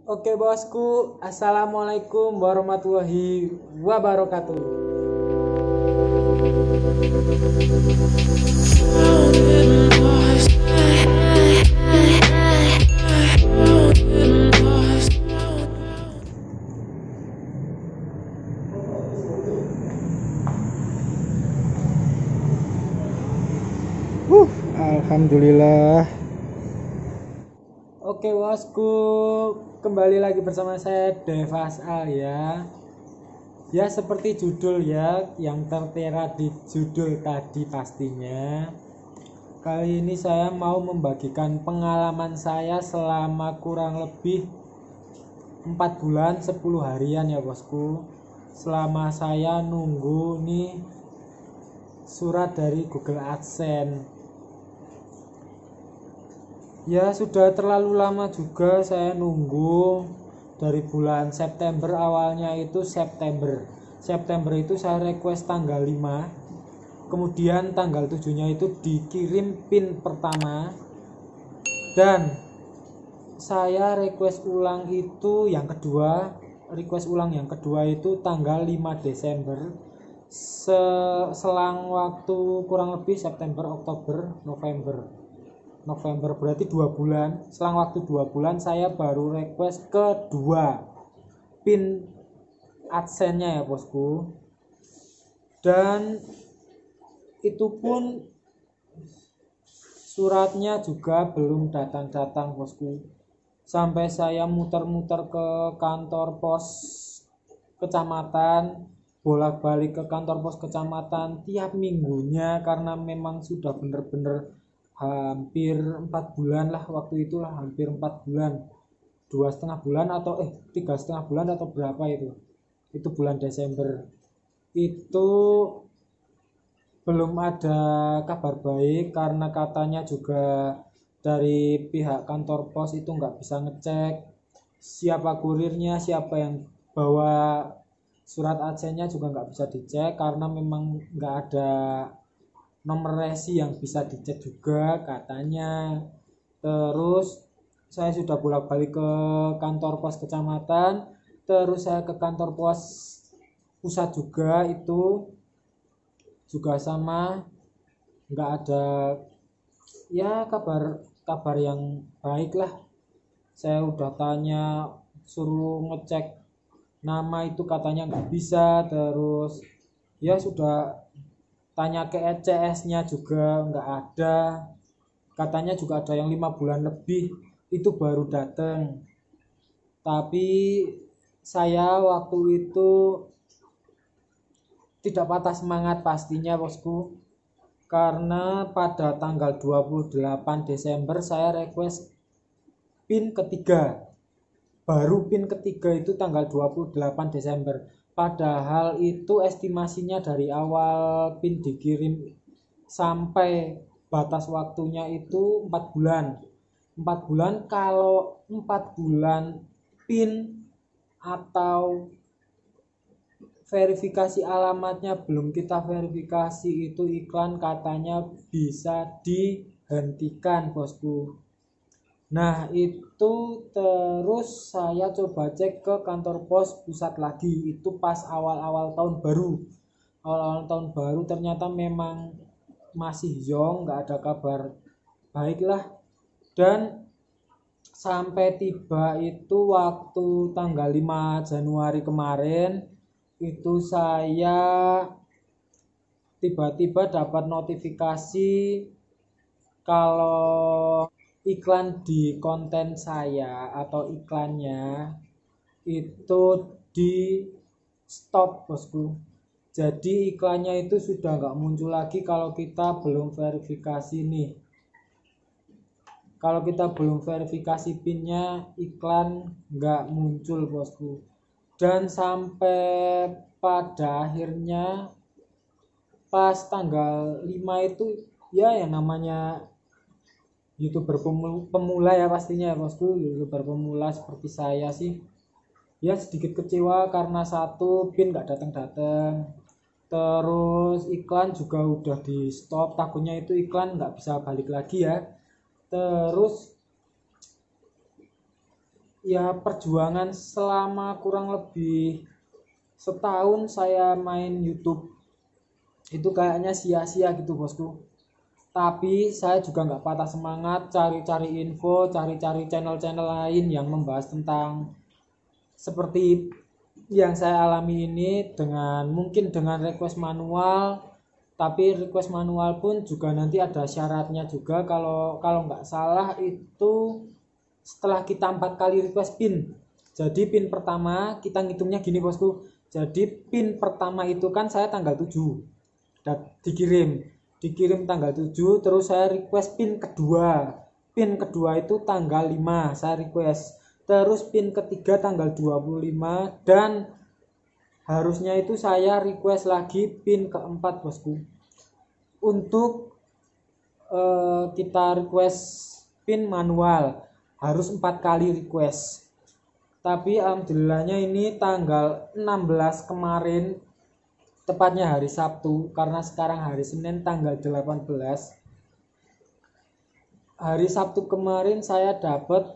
Oke bosku, assalamualaikum warahmatullahi wabarakatuh. Alhamdulillah. Oke bosku, kembali lagi bersama saya Devas Al ya. Ya seperti judul ya, yang tertera di judul tadi pastinya. Kali ini saya mau membagikan pengalaman saya selama kurang lebih 4 bulan 10 harian ya bosku. Selama saya nunggu nih surat dari Google AdSense. Ya sudah terlalu lama juga saya nunggu dari bulan September, awalnya itu September itu saya request tanggal 5, kemudian tanggal 7 nya itu dikirim pin pertama, dan saya request ulang yang kedua itu tanggal 5 Desember. Selang waktu kurang lebih September, Oktober, November berarti 2 bulan. Selang waktu 2 bulan saya baru request kedua pin AdSense-nya ya bosku. Dan itu pun suratnya juga belum datang-datang bosku. Sampai saya muter-muter ke kantor pos kecamatan, bolak-balik ke kantor pos kecamatan tiap minggunya, karena memang sudah bener-bener hampir 4 bulan lah waktu itu, hampir 4 bulan, 2,5 bulan atau 3,5 bulan atau berapa itu bulan Desember itu belum ada kabar baik, karena katanya juga dari pihak kantor pos itu nggak bisa ngecek siapa kurirnya, siapa yang bawa surat AdSense-nya juga nggak bisa dicek, karena memang nggak ada nomor resi yang bisa dicek juga katanya. Terus saya sudah bolak-balik ke kantor pos kecamatan, terus saya ke kantor pos pusat juga, itu juga sama, nggak ada ya kabar yang baik lah. Saya udah tanya, suruh ngecek nama itu katanya nggak bisa. Terus ya sudah tanya ke ECS-nya juga nggak ada, katanya juga ada yang 5 bulan lebih itu baru datang. Tapi saya waktu itu tidak patah semangat pastinya bosku, karena pada tanggal 28 Desember saya request pin ketiga. Baru pin ketiga itu tanggal 28 Desember. Padahal itu estimasinya dari awal pin dikirim sampai batas waktunya itu 4 bulan. 4 bulan, kalau 4 bulan pin atau verifikasi alamatnya belum kita verifikasi, itu iklan katanya bisa dihentikan bosku. Nah itu terus saya coba cek ke kantor pos pusat lagi, itu pas awal-awal tahun baru. Awal-awal tahun baru ternyata memang masih zong, nggak ada kabar baik lah. Dan sampai tiba itu waktu tanggal 5 Januari kemarin, itu saya tiba-tiba dapat notifikasi kalau iklan di konten saya atau iklannya itu di stop bosku. Jadi iklannya itu sudah nggak muncul lagi kalau kita belum verifikasi nih. Kalau kita belum verifikasi pinnya, iklan nggak muncul bosku. Dan sampai pada akhirnya pas tanggal 5 itu, ya yang namanya YouTuber pemula ya pastinya ya bosku, YouTuber pemula seperti saya sih ya sedikit kecewa, karena satu, pin nggak datang-datang, terus iklan juga udah di stop, takutnya itu iklan nggak bisa balik lagi ya. Terus ya perjuangan selama kurang lebih setahun saya main YouTube itu kayaknya sia-sia gitu bosku. Tapi saya juga nggak patah semangat cari-cari info, cari-cari channel-channel lain yang membahas tentang seperti yang saya alami ini, dengan mungkin dengan request manual. Tapi request manual pun juga nanti ada syaratnya juga, kalau nggak salah itu setelah kita 4 kali request pin. Jadi pin pertama kita ngitungnya gini bosku. Jadi pin pertama itu kan saya tanggal 7 dan dikirim tanggal 7, terus saya request pin kedua. Pin kedua itu tanggal 5 saya request. Terus pin ketiga tanggal 25 dan harusnya itu saya request lagi pin keempat bosku. Untuk kita request pin manual harus 4 kali request. Tapi alhamdulillahnya ini tanggal 16 kemarin, tepatnya hari Sabtu, karena sekarang hari Senin tanggal 18. Hari Sabtu kemarin saya dapat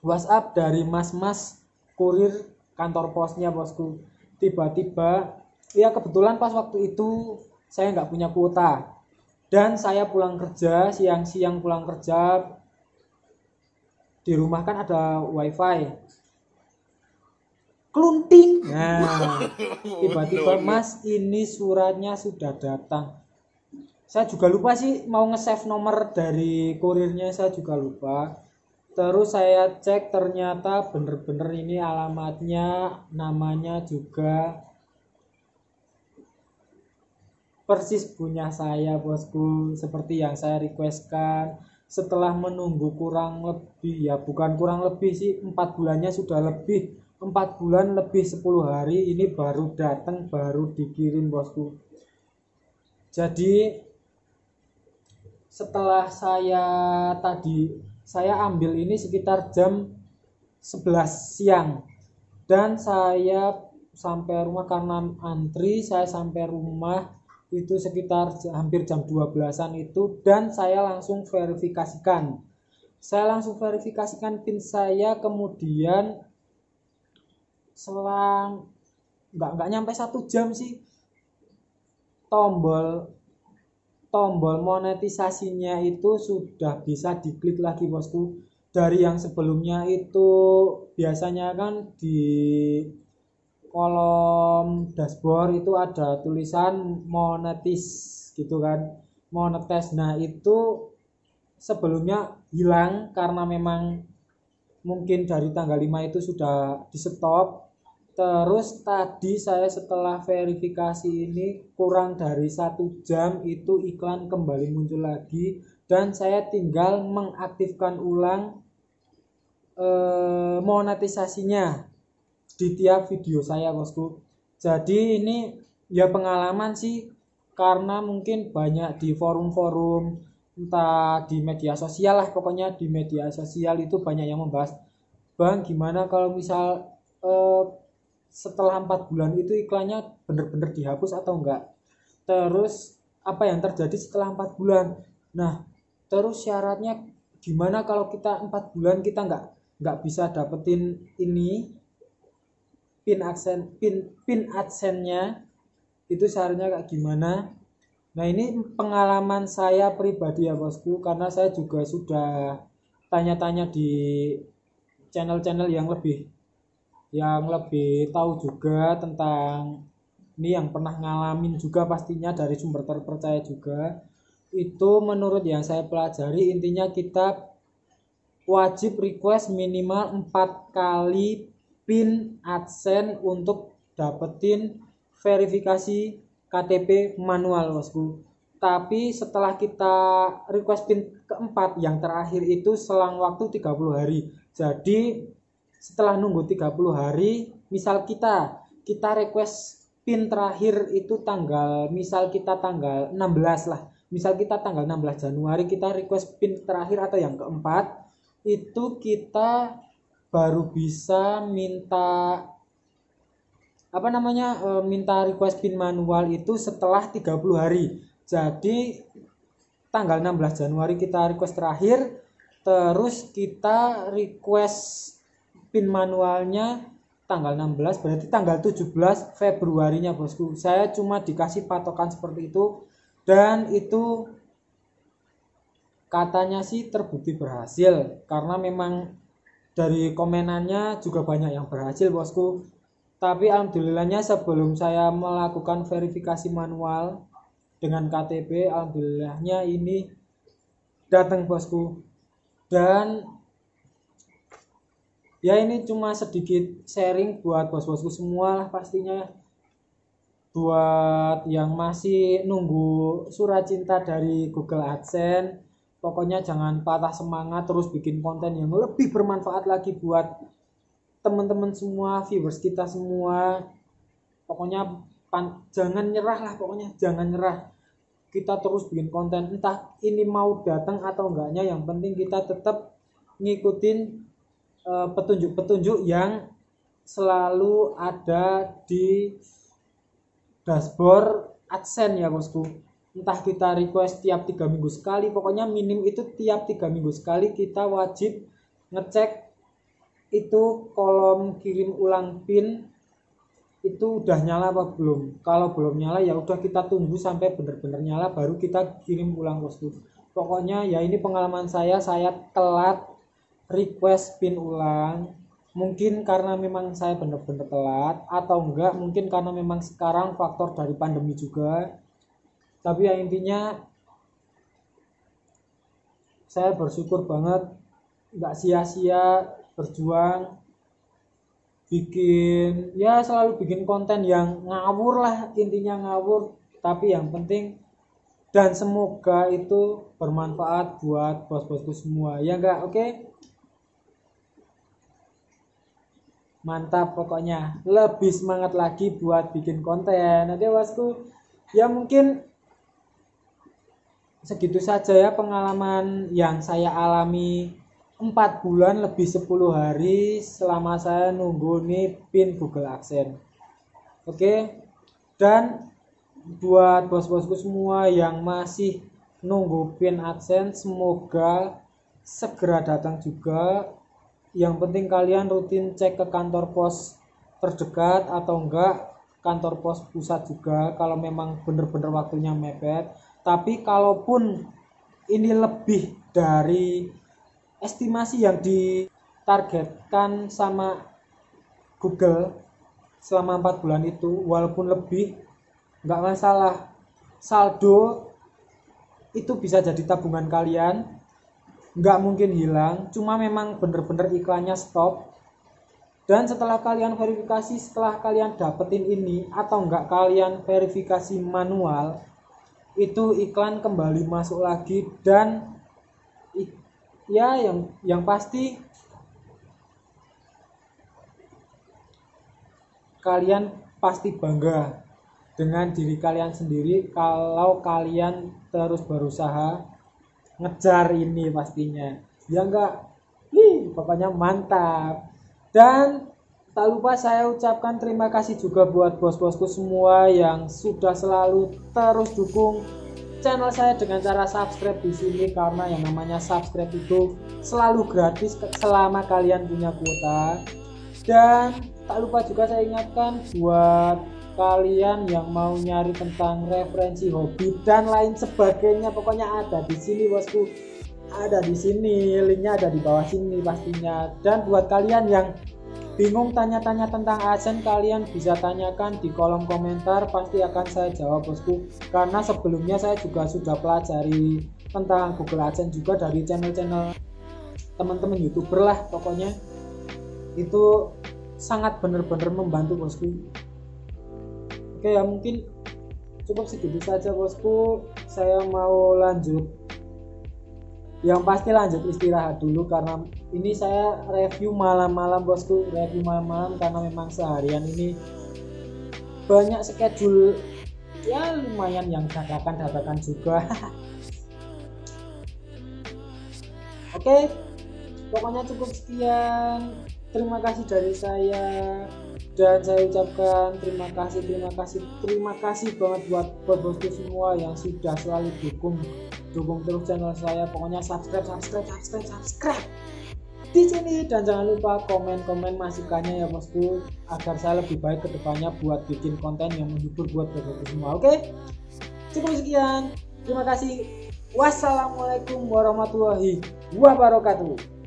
WhatsApp dari mas-mas kurir kantor posnya bosku. Tiba-tiba, ya kebetulan pas waktu itu saya nggak punya kuota dan saya pulang kerja, siang-siang pulang kerja, di rumah kan ada wifi, klunting. Nah, tiba-tiba mas ini suratnya sudah datang. Saya juga lupa sih mau nge-save nomor dari kurirnya, saya juga lupa. Terus saya cek ternyata bener-bener ini alamatnya, namanya juga persis punya saya bosku, seperti yang saya requestkan. Setelah menunggu kurang lebih, ya bukan kurang lebih sih, 4 bulannya sudah lebih, 4 bulan lebih 10 hari ini baru datang, baru dikirim bosku. Jadi setelah saya ambil ini sekitar jam 11 siang dan saya sampai rumah karena antri, saya sampai rumah itu sekitar hampir jam 12-an itu, dan saya langsung verifikasikan pin saya. Kemudian selang nggak nyampe 1 jam sih, tombol monetisasinya itu sudah bisa diklik lagi bosku. Dari yang sebelumnya itu biasanya kan di kolom dashboard itu ada tulisan monetis gitu kan, monetis. Nah itu sebelumnya hilang karena memang mungkin dari tanggal 5 itu sudah di stop. Terus tadi saya setelah verifikasi ini kurang dari 1 jam itu iklan kembali muncul lagi dan saya tinggal mengaktifkan ulang monetisasinya di tiap video saya bosku. Jadi ini ya pengalaman sih, karena mungkin banyak di forum-forum, entah di media sosial lah, pokoknya di media sosial itu banyak yang membahas, bang gimana kalau misal setelah 4 bulan itu iklannya bener-bener dihapus atau enggak, terus apa yang terjadi setelah 4 bulan. Nah terus syaratnya gimana kalau kita 4 bulan kita nggak bisa dapetin ini pin adsense-nya, itu syaratnya kayak gimana. Nah ini pengalaman saya pribadi ya bosku, karena saya juga sudah tanya-tanya di channel-channel yang lebih tahu juga tentang ini, yang pernah ngalamin juga pastinya dari sumber terpercaya juga. Itu menurut yang saya pelajari, intinya kita wajib request minimal 4 kali pin AdSense untuk dapetin verifikasi KTP manual bosku. Tapi setelah kita request pin keempat yang terakhir itu selang waktu 30 hari. Jadi setelah nunggu 30 hari, misal kita request pin terakhir itu misal kita tanggal 16 lah. Misal kita tanggal 16 Januari kita request pin terakhir atau yang keempat, itu kita baru bisa minta minta request pin manual itu setelah 30 hari. Jadi tanggal 16 Januari kita request terakhir, terus kita request pin manualnya tanggal 16, berarti tanggal 17 Februarinya bosku. Saya cuma dikasih patokan seperti itu, dan itu katanya sih terbukti berhasil, karena memang dari komenannya juga banyak yang berhasil bosku. Tapi alhamdulillahnya sebelum saya melakukan verifikasi manual dengan KTP, alhamdulillahnya ini datang bosku. Dan ya ini cuma sedikit sharing buat bos-bosku semua lah pastinya. Buat yang masih nunggu surat cinta dari Google AdSense, pokoknya jangan patah semangat, terus bikin konten yang lebih bermanfaat lagi buat teman-teman semua, viewers kita semua. Pokoknya jangan nyerah lah, pokoknya jangan nyerah. Kita terus bikin konten, entah ini mau datang atau enggaknya, yang penting kita tetap ngikutin petunjuk-petunjuk yang selalu ada di dashboard AdSense ya bosku. Entah kita request tiap 3 minggu sekali, pokoknya minim itu tiap 3 minggu sekali kita wajib ngecek itu kolom kirim ulang pin itu udah nyala apa belum. Kalau belum nyala ya udah kita tunggu sampai benar-benar nyala baru kita kirim ulang bosku. Pokoknya ya ini pengalaman saya telat request pin ulang. Mungkin karena memang saya benar-benar telat, atau enggak mungkin karena memang sekarang faktor dari pandemi juga. Tapi ya intinya saya bersyukur banget nggak sia-sia berjuang bikin, ya selalu bikin konten yang ngawur lah, intinya ngawur, tapi yang penting, dan semoga itu bermanfaat buat bos-bosku semua ya enggak. Oke, mantap, pokoknya lebih semangat lagi buat bikin konten. Oke bosku, ya mungkin segitu saja ya pengalaman yang saya alami 4 bulan lebih 10 hari selama saya nunggu nih pin Google AdSense. Oke, dan buat bos-bosku semua yang masih nunggu pin AdSense, semoga segera datang juga. Yang penting kalian rutin cek ke kantor pos terdekat atau enggak kantor pos pusat juga kalau memang benar-benar waktunya mepet. Tapi kalaupun ini lebih dari estimasi yang ditargetkan sama Google selama 4 bulan itu, walaupun lebih nggak masalah, saldo itu bisa jadi tabungan kalian, nggak mungkin hilang, cuma memang bener-bener iklannya stop. Dan setelah kalian verifikasi, setelah kalian dapetin ini atau nggak kalian verifikasi manual, itu iklan kembali masuk lagi. Dan ya yang pasti kalian pasti bangga dengan diri kalian sendiri kalau kalian terus berusaha ngejar ini pastinya ya enggak. Pokoknya mantap. Dan tak lupa saya ucapkan terima kasih juga buat bos-bosku semua yang sudah selalu terus dukung channel saya dengan cara subscribe di sini, karena yang namanya subscribe itu selalu gratis selama kalian punya kuota. Dan tak lupa juga saya ingatkan buat kalian yang mau nyari tentang referensi hobi dan lain sebagainya, pokoknya ada di sini bosku, ada di sini, linknya ada di bawah sini pastinya. Dan buat kalian yang bingung tanya-tanya tentang AdSense, kalian bisa tanyakan di kolom komentar, pasti akan saya jawab bosku. Karena sebelumnya saya juga sudah pelajari tentang Google AdSense juga dari channel-channel teman-teman YouTuber lah, pokoknya itu sangat benar-benar membantu bosku. Oke ya mungkin cukup segitu saja bosku, saya mau lanjut, yang pasti lanjut istirahat dulu karena ini saya review malam-malam bosku, review malam-malam karena memang seharian ini banyak schedule ya lumayan yang dadakan juga. Oke, pokoknya cukup sekian, terima kasih dari saya, dan saya ucapkan terima kasih banget buat bosku semua yang sudah selalu dukung terus channel saya. Pokoknya subscribe. di sini, dan jangan lupa komen-komen masukannya ya bosku, agar saya lebih baik kedepannya buat bikin konten yang menghibur buat bosku semua. Oke, cukup sekian, terima kasih, wassalamualaikum warahmatullahi wabarakatuh.